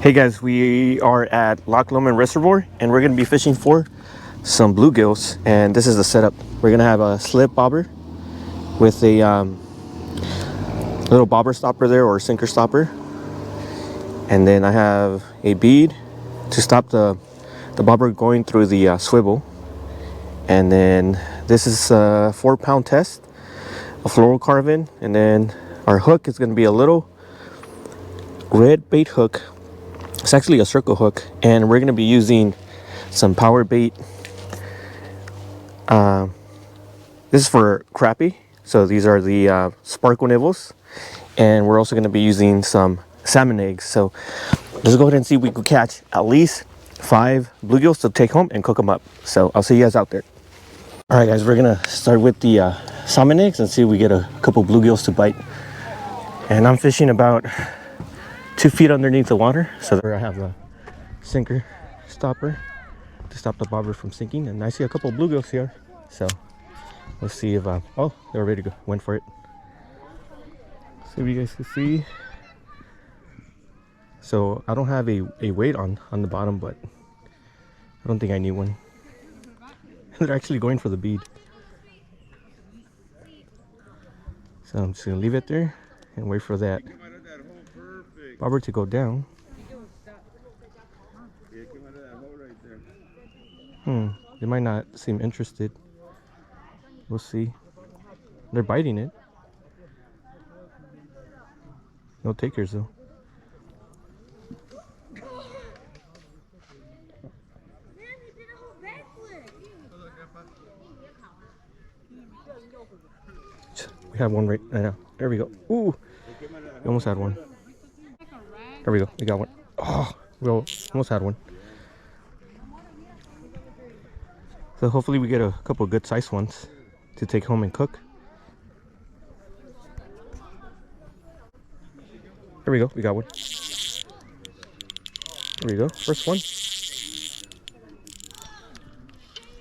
Hey guys, we are at Loch Lomond Reservoir and we're going to be fishing for some bluegills. And this is the setup. We're going to have a slip bobber with a little bobber stopper there, or sinker stopper. And then I have a bead to stop the bobber going through the swivel. And then this is a 4-pound test of fluorocarbon. And then our hook is going to be a little red bait hook. It's actually a circle hook, and we're going to be using some power bait. This is for crappie, so these are the sparkle nibbles, and we're also going to be using some salmon eggs. So let's go ahead and see if we could catch at least 5 bluegills to take home and cook them up. So I'll see you guys out there. All right, guys, we're going to start with the salmon eggs and see if we get a couple bluegills to bite. And I'm fishing about 2 feet underneath the water, so there I have the sinker stopper to stop the bobber from sinking, and I see a couple of bluegills here. So let's see if oh, they're ready to go. Went for it. See if you guys can see. So I don't have a weight on the bottom, but I don't think I need one. They're actually going for the bead, so I'm just gonna leave it there and wait for that bobber to go down. They might not seem interested. We'll see. They're biting it. No takers though. We have one right now. There we go. Ooh, we almost had one. There we go. We got one. Oh, we almost had one. So hopefully we get a couple good sized ones to take home and cook. There we go. We got one. There we go. First one.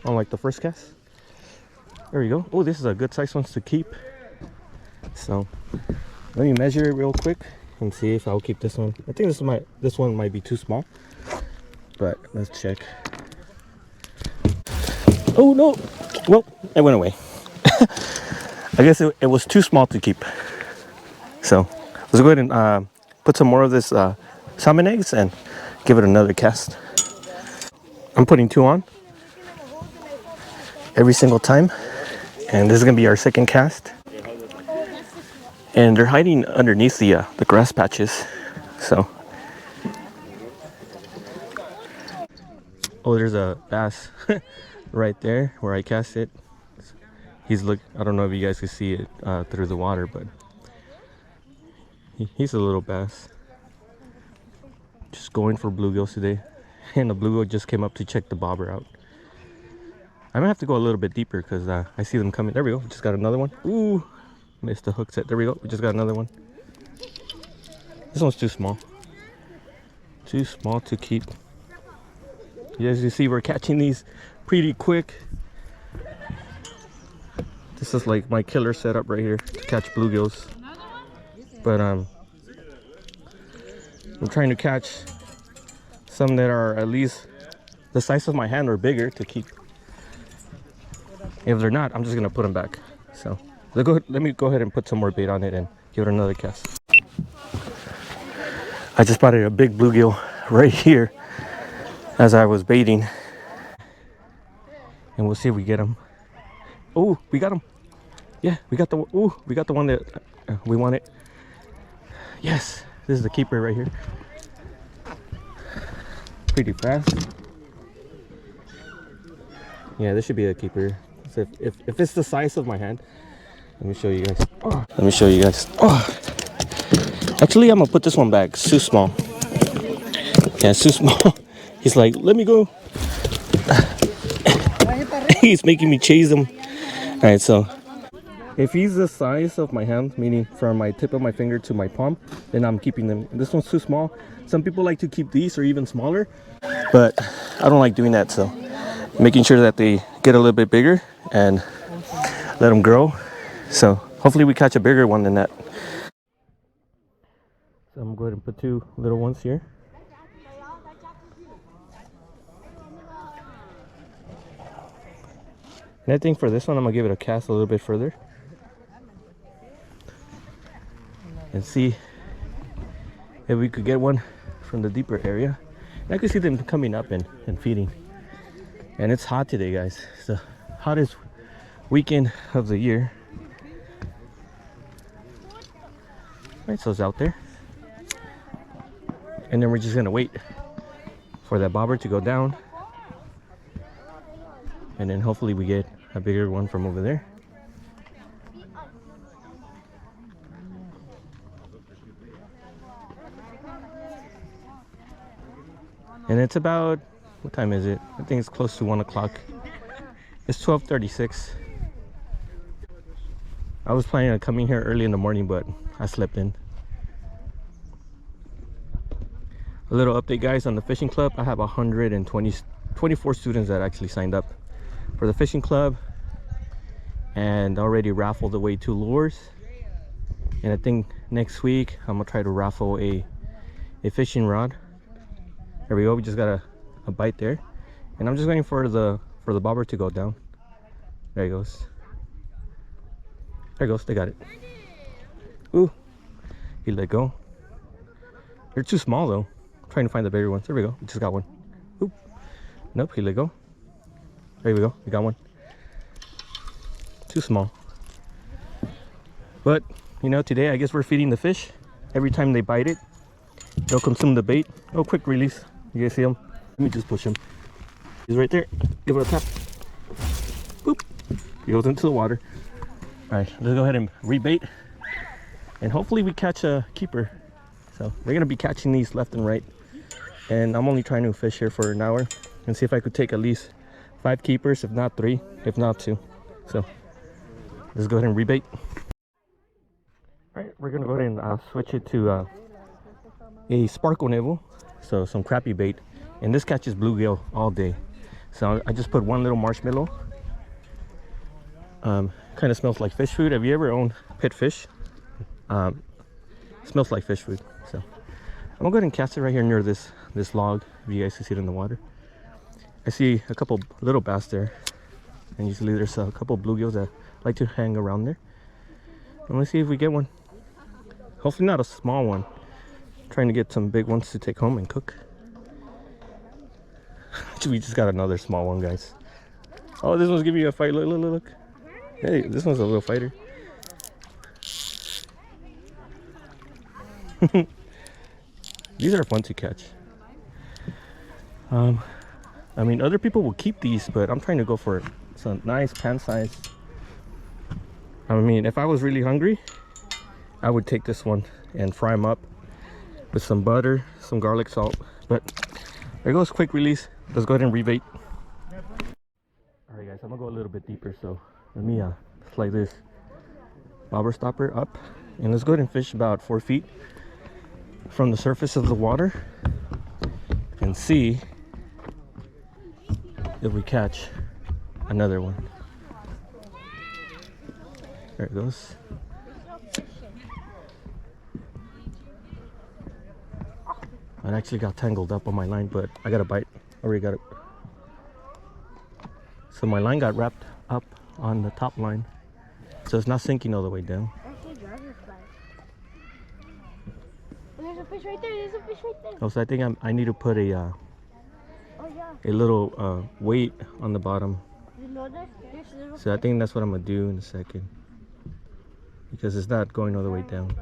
Unlike the first cast. There we go. Oh, this is a good sized one to keep. So let me measure it real quick and see if I'll keep this one. I think this one might be too small, but let's check. Oh no! Well, it went away. I guess it was too small to keep. So let's go ahead and put some more of this salmon eggs and give it another cast. I'm putting 2 on every single time, and this is gonna be our second cast. And they're hiding underneath the grass patches. So, oh, there's a bass right there where I cast it. I don't know if you guys can see it through the water, but he's a little bass. Just going for bluegills today. And the bluegill just came up to check the bobber out. I might have to go a little bit deeper because I see them coming. There we go. Just got another one. Ooh. Missed the hook set. There we go. We just got another one. This one's too small. Too small to keep. As you see, we're catching these pretty quick. This is like my killer setup right here to catch bluegills. But I'm trying to catch some that are at least the size of my hand or bigger to keep. If they're not, I'm just gonna put them back. So let me go ahead and put some more bait on it and give it another cast. I just spotted a big bluegill right here as I was baiting. And we'll see if we get him. Oh, we got him. Yeah, we got the one that we wanted. Yes, this is the keeper right here. Pretty fast. Yeah, this should be a keeper. So if it's the size of my hand. Let me show you guys. Oh. Let me show you guys. Oh. Actually, I'm gonna put this one back. It's too small. Yeah, it's too small. He's like, let me go. He's making me chase him. All right, so if he's the size of my hand, meaning from my tip of my finger to my palm, then I'm keeping them. This one's too small. Some people like to keep these or even smaller, but I don't like doing that. So making sure that they get a little bit bigger and let them grow. So hopefully we catch a bigger one than that. So I'm going to put 2 little ones here. And I think for this one, I'm gonna give it a cast a little bit further and see if we could get one from the deeper area. And I could see them coming up and feeding. And it's hot today, guys. It's the hottest weekend of the year. Right, so it's out there. And then we're just gonna wait for that bobber to go down. And then hopefully we get a bigger one from over there. And it's about, what time is it? I think it's close to 1 o'clock. It's 12:36. I was planning on coming here early in the morning, but I slept in. A little update, guys, on the fishing club. I have 124 students that actually signed up for the fishing club and already raffled away 2 lures. And I think next week I'm gonna try to raffle a fishing rod. There we go. We just got a bite there, and I'm just waiting for the bobber to go down. There he goes. There he goes. They got it. Ooh, he let go. They're too small though. I'm trying to find the bigger ones. There we go. We just got one. Oop. Nope, he let go. There we go. We got one. Too small. But you know, today I guess we're feeding the fish. Every time they bite it, they'll consume the bait. Oh, quick release. You guys see him? Let me just push him. He's right there. Give it a tap. Boop. He goes into the water. All right, let's go ahead and rebait. And hopefully we catch a keeper. So we're gonna be catching these left and right. And I'm only trying to fish here for an hour and see if I could take at least 5 keepers, if not 3, if not 2. So let's go ahead and rebait. All right, we're gonna go ahead and switch it to a sparkle nibble. So some crappie bait, and this catches bluegill all day. So I just put 1 little marshmallow. Kind of smells like fish food. Have you ever owned pet fish? Smells like fish food. So I'm gonna go ahead and cast it right here near this log. If you guys can see it in the water, I see a couple little bass there, and usually there's a couple bluegills that like to hang around there. And let's see if we get one. Hopefully not a small one. Trying to get some big ones to take home and cook. We just got another small one, guys. Oh, this one's giving you a fight. Look, look, look. Hey, this one's a little fighter. These are fun to catch. I mean, other people will keep these, but I'm trying to go for some nice pan size. I mean, if I was really hungry, I would take this one and fry them up with some butter, some garlic salt. But there goes quick release. Let's go ahead and rebait. All right, guys, I'm gonna go a little bit deeper. So let me slide this bobber stopper up, and let's go ahead and fish about 4 feet from the surface of the water and see if we catch another one. There it goes. It actually got tangled up on my line, but I got a bite. Already got it. So my line got wrapped up on the top line, so it's not sinking all the way down. There's a fish right there. There's a fish right there. Oh, so I think I need to put a little weight on the bottom. So I think that's what I'm gonna do in a second, because it's not going all the way down.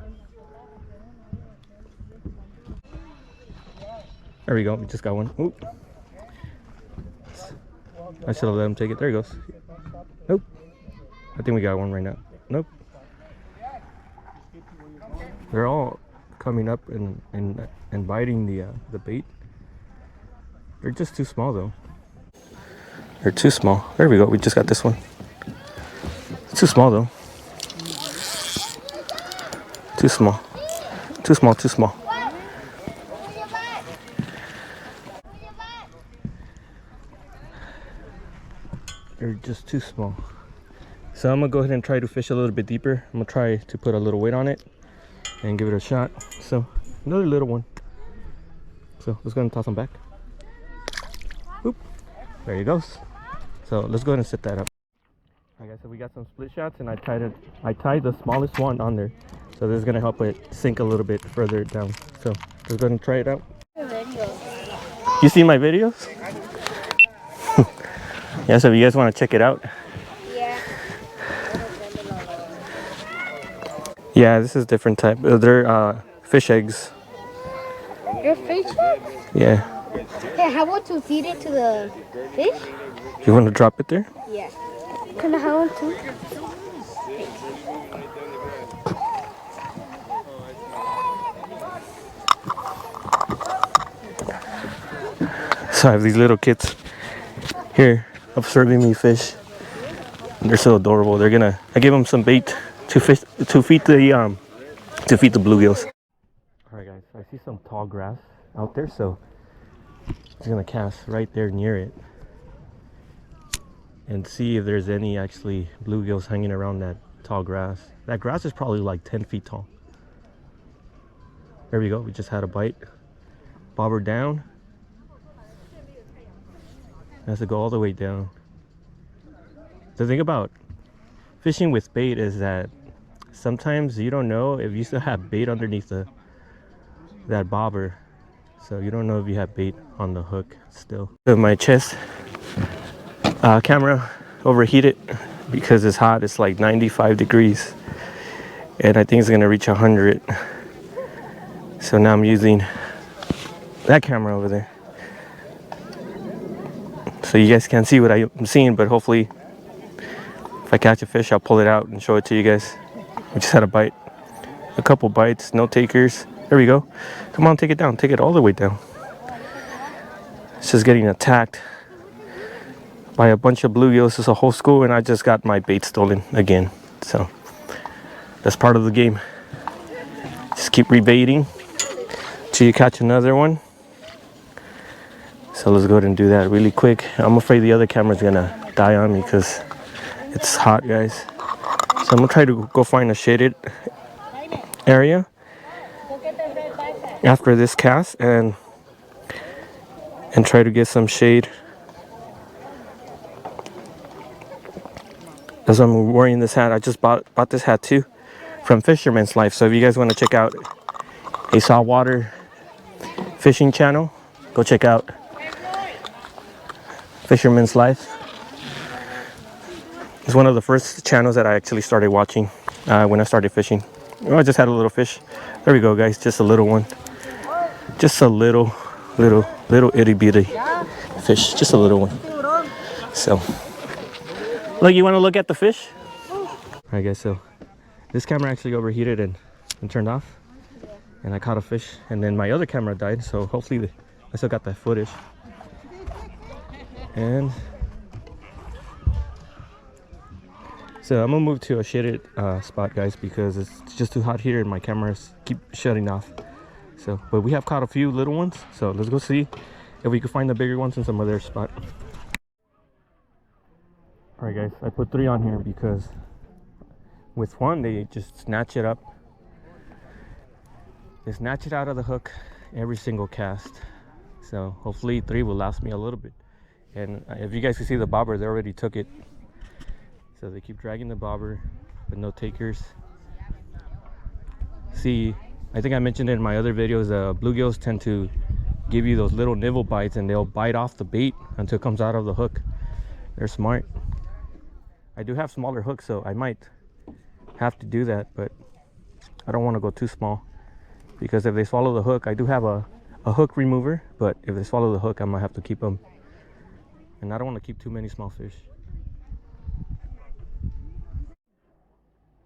There we go. We just got one. Oop. I should have let him take it. There he goes. Nope. I think we got one right now. Nope. They're all coming up and biting the bait. They're just too small though. They're too small. There we go. We just got this one. It's too small though. Too small. Too small. Too small. They're just too small. So I'm gonna go ahead and try to fish a little bit deeper. I'm gonna try to put a little weight on it and give it a shot. So another little one. So let's go ahead and toss them back. Oop. There he goes. So let's go ahead and set that up. Like I said, we got some split shots, and I tied the smallest one on there, so this is gonna help it sink a little bit further down. So let's go and try it out. You seen my videos? Yeah, so if you guys want to check it out. Yeah. Yeah, this is different type. They're fish eggs. Your fish eggs? Yeah. Hey, how about to feed it to the fish? You want to drop it there? Yeah. Can I have one too? So I have these little kids here observing me fish. They're so adorable. I give them some bait to feed the bluegills. All right, guys. I see some tall grass out there, so I'm just gonna cast right there near it and see if there's any actually bluegills hanging around that tall grass. That grass is probably like 10 feet tall. There we go. We just had a bite. Bobber down. Has to go all the way down. The thing about fishing with bait is that sometimes you don't know if you still have bait underneath that bobber. So you don't know if you have bait on the hook still. So my chest camera overheated because it's hot. It's like 95 degrees. And I think it's gonna reach 100. So now I'm using that camera over there. So you guys can't see what I'm seeing, but hopefully if I catch a fish, I'll pull it out and show it to you guys. We just had a couple bites, no takers. There we go. Come on, take it down. Take it all the way down. It's just getting attacked by a bunch of bluegills. It's a whole school, and I just got my bait stolen again. So that's part of the game. Just keep rebaiting till you catch another one. So let's go ahead and do that really quick. I'm afraid the other camera's gonna die on me because it's hot, guys. So I'm gonna try to go find a shaded area after this cast and try to get some shade. As I'm wearing this hat, I just bought this hat too from Fisherman's Life. So if you guys want to check out a saltwater fishing channel, go check out Fisherman's Life. It's one of the first channels that I actually started watching when I started fishing. Oh, I just had a little fish. There we go, guys. Just a little one. Just a little itty bitty fish. Just a little one. So, look, you want to look at the fish? All right, guys. So this camera actually overheated and turned off, and I caught a fish. And then my other camera died. So hopefully I still got that footage. And so I'm gonna move to a shaded spot, guys, because it's just too hot here and my cameras keep shutting off. So, but we have caught a few little ones, so let's go see if we can find the bigger ones in some other spot. All right, guys, I put 3 on here because with one they just snatch it up. They snatch it out of the hook every single cast. So hopefully 3 will last me a little bit. And if you guys can see the bobber, they already took it. So they keep dragging the bobber, but no takers. See, I think I mentioned it in my other videos, bluegills tend to give you those little nibble bites, and they'll bite off the bait until it comes out of the hook. They're smart. I do have smaller hooks, so I might have to do that, but I don't want to go too small, because if they swallow the hook, I do have a hook remover, but if they swallow the hook, I might have to keep them. And I don't want to keep too many small fish.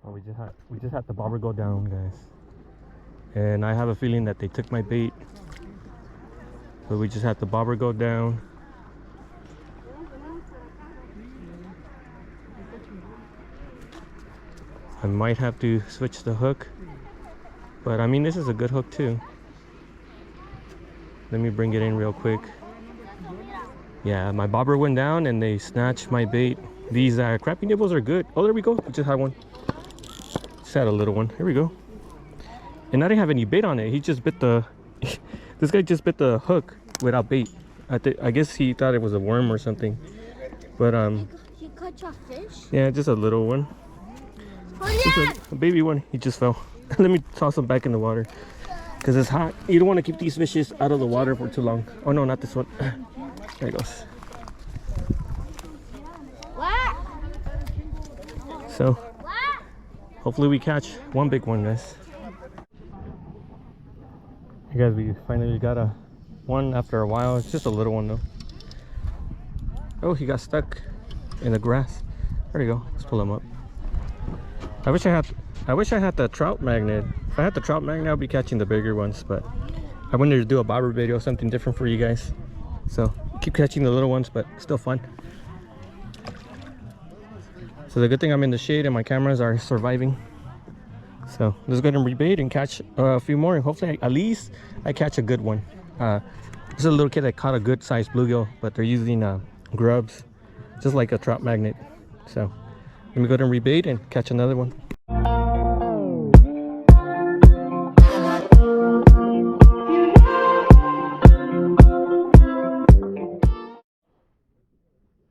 Oh, we just had the bobber go down, guys. And I have a feeling that they took my bait. But we just had the bobber go down. I might have to switch the hook. But I mean, this is a good hook too. Let me bring it in real quick. Yeah, my bobber went down and they snatched my bait. These crappie nibbles are good. Oh, there we go. We just had one. Just had a little one. Here we go. And I didn't have any bait on it. He just bit the... This guy just bit the hook without bait. I guess he thought it was a worm or something. But catch a fish? Yeah, just a little one. Oh, Just yeah. a baby one. He just fell. Let me toss him back in the water because it's hot. You don't want to keep these fishes out of the water for too long. Oh no, not this one. There it goes. What? So What? hopefully we catch one big one, guys. You guys, we finally got a one after a while. It's just a little one though. Oh, he got stuck in the grass. There you go. Let's pull him up. I wish I had the trout magnet. If I had the trout magnet, I'd be catching the bigger ones, but I wanted to do a bobber video, something different for you guys. So keep catching the little ones, but still fun. So the good thing I'm in the shade and my cameras are surviving. So let's go ahead and rebait and catch a few more. And hopefully at least I catch a good one. There's a little kid that caught a good sized bluegill, but they're using grubs, just like a trout magnet. So let me go ahead and rebait and catch another one.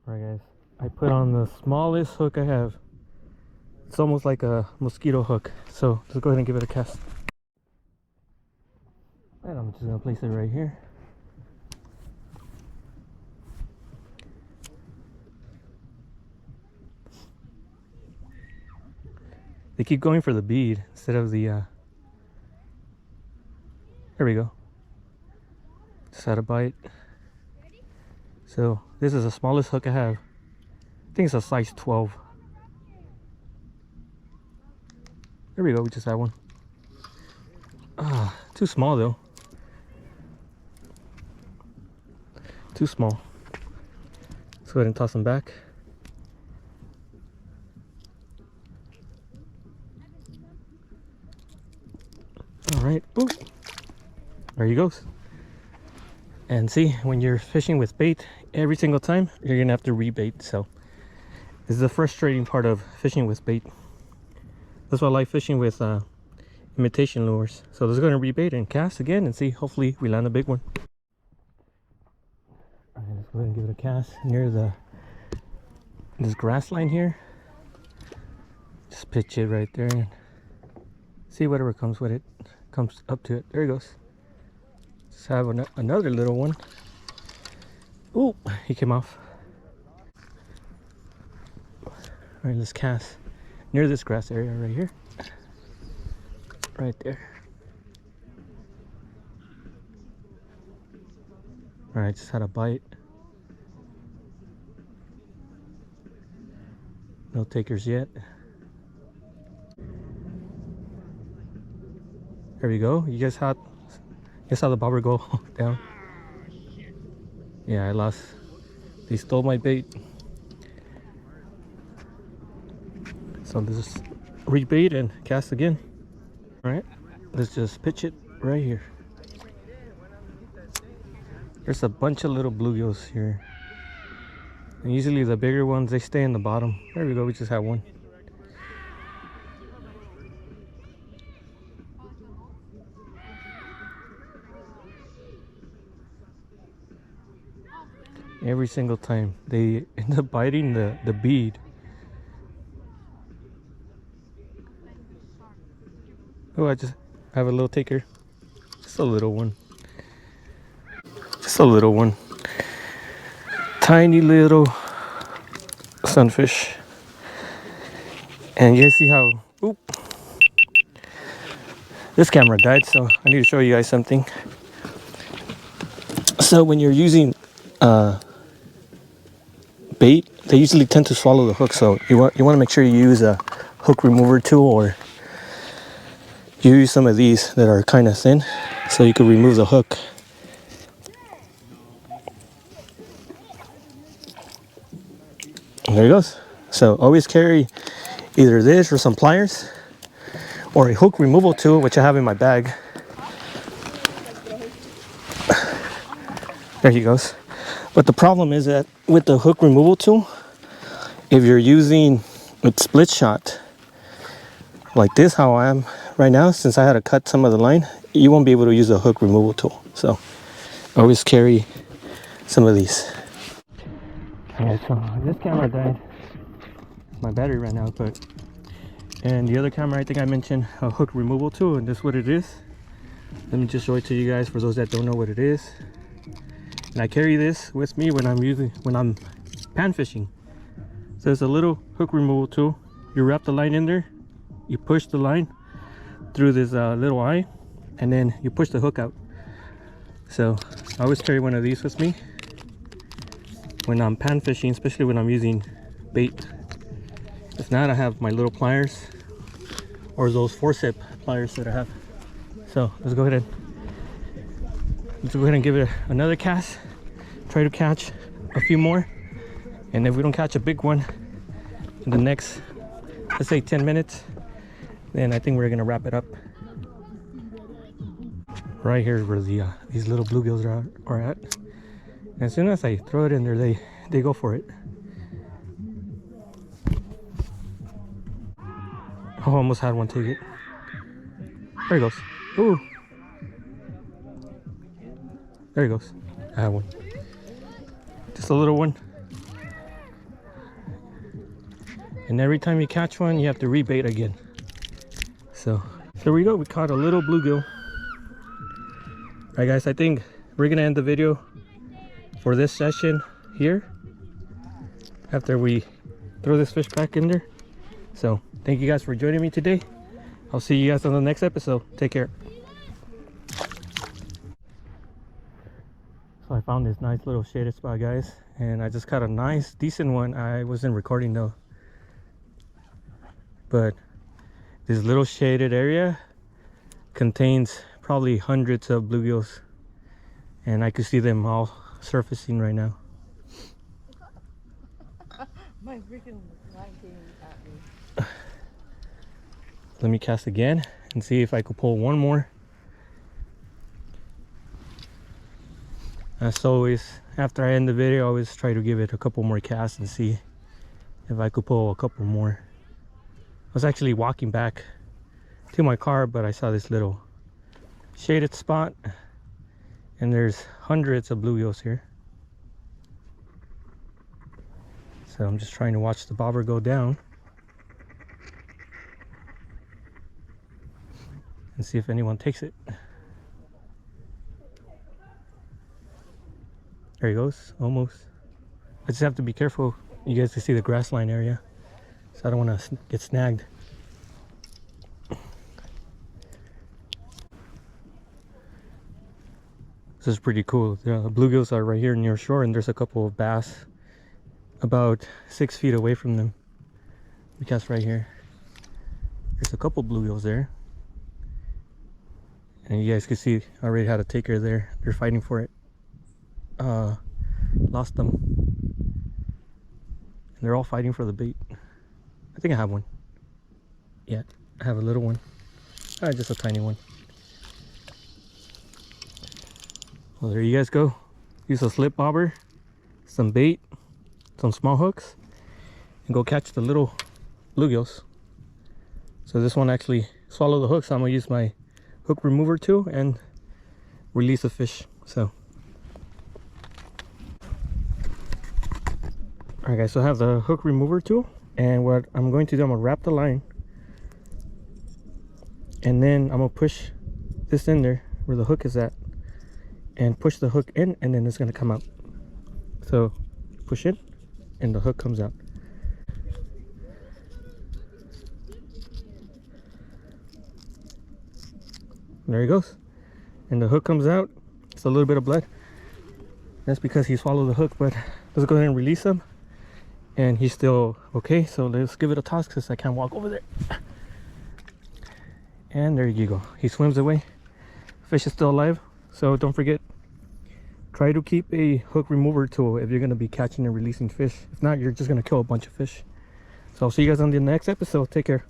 Alright guys, I put on the smallest hook I have. It's almost like a mosquito hook. So let's go ahead and give it a cast. And I'm just gonna place it right here. They keep going for the bead instead of the there we go. Just had a bite. So this is the smallest hook I have. I think it's a size 12. There we go, we just had one. Too small though. Too small. Let's go ahead and toss them back. Alright, boop. There he goes. And see, when you're fishing with bait, every single time you're gonna have to rebait. So this is the frustrating part of fishing with bait. That's why I like fishing with imitation lures. So let's go and rebait and cast again and see, hopefully we land a big one. Alright, let's go ahead and give it a cast near this grass line here. Just pitch it right there and see whatever comes with it. Comes up to it. There he goes. Just have another little one. Ooh, he came off. Alright, let's cast near this grass area right here. Right there. Alright, just had a bite. No takers yet. There we go. You guys saw the bobber go down. Yeah, I lost. They stole my bait. So let's just rebait and cast again. Alright, let's just pitch it right here. There's a bunch of little bluegills here. And usually the bigger ones, they stay in the bottom. There we go, we just have one. Every single time they end up biting the bead. Oh, I just have a little taker. Just a little one. Just a little one. Tiny little sunfish. And you guys see how, oop, this camera died, so I need to show you guys something. So when you're using bait, they usually tend to swallow the hook, so you want to make sure you use a hook remover tool, or you use some of these that are kind of thin so you can remove the hook. And there he goes. So always carry either this or some pliers or a hook removal tool, which I have in my bag. There he goes. But the problem is that with the hook removal tool, if you're using a split shot like this, how I am right now, since I had to cut some of the line, you won't be able to use the hook removal tool. So always carry some of these. Okay, so this camera died. my battery ran out. But and the other camera, I think I mentioned a hook removal tool, and this is what it is. Let me just show it to you guys for those that don't know what it is. And I carry this with me when I'm pan fishing. So it's a little hook removal tool. You wrap the line in there, you push the line through this little eye, and then you push the hook out. So I always carry one of these with me when I'm pan fishing, especially when I'm using bait. If not, I have my little pliers or those forceps pliers that I have. So let's go ahead and give it another cast. Try to catch a few more, and if we don't catch a big one in the next, let's say 10 minutes, then I think we're gonna wrap it up. Right here is where these little bluegills are at. And as soon as I throw it in there, they go for it. Oh, almost had one take it. There he goes. Ooh. There he goes. I have one. Just a little one. And every time you catch one, you have to rebait again. So there we go. We caught a little bluegill. Alright guys, I think we're gonna end the video for this session here after we throw this fish back in there. So thank you guys for joining me today. I'll see you guys on the next episode. Take care. So I found this nice little shaded spot, guys, and I just caught a nice decent one. I wasn't recording though, but this little shaded area contains probably hundreds of bluegills, and I could see them all surfacing right now. My freaking line came at me. Let me cast again and see if I could pull one more. As always, after I end the video, I always try to give it a couple more casts and see if I could pull a couple more. I was actually walking back to my car, but I saw this little shaded spot, and there's hundreds of bluegills here. So I'm just trying to watch the bobber go down and see if anyone takes it. There he goes, almost. I just have to be careful. You guys can see the grass line area, so I don't want to get snagged. This is pretty cool. The bluegills are right here near shore, and there's a couple of bass about 6 feet away from them. We cast right here. There's a couple bluegills there, and you guys can see I already had a taker there. They're fighting for it. Lost them, and they're all fighting for the bait. I think I have one. Yeah, I have a little one. Just a tiny one. Well, there you guys go. Use a slip bobber, some bait, some small hooks, and go catch the little bluegills. So this one actually swallowed the hook, so I'm gonna use my hook remover tool and release the fish. So alright guys, so I have the hook remover tool, and what I'm going to do, I'm gonna wrap the line, and then I'm gonna push this in there where the hook is at, and push the hook in, and then it's gonna come out. So push it, and the hook comes out. There he goes, and the hook comes out. It's a little bit of blood. That's because he swallowed the hook, but let's go ahead and release him. And he's still okay, so let's give it a toss because I can't walk over there. And there you go. He swims away. Fish is still alive, so don't forget, try to keep a hook remover tool if you're going to be catching and releasing fish. If not, you're just going to kill a bunch of fish. So I'll see you guys on the next episode. Take care.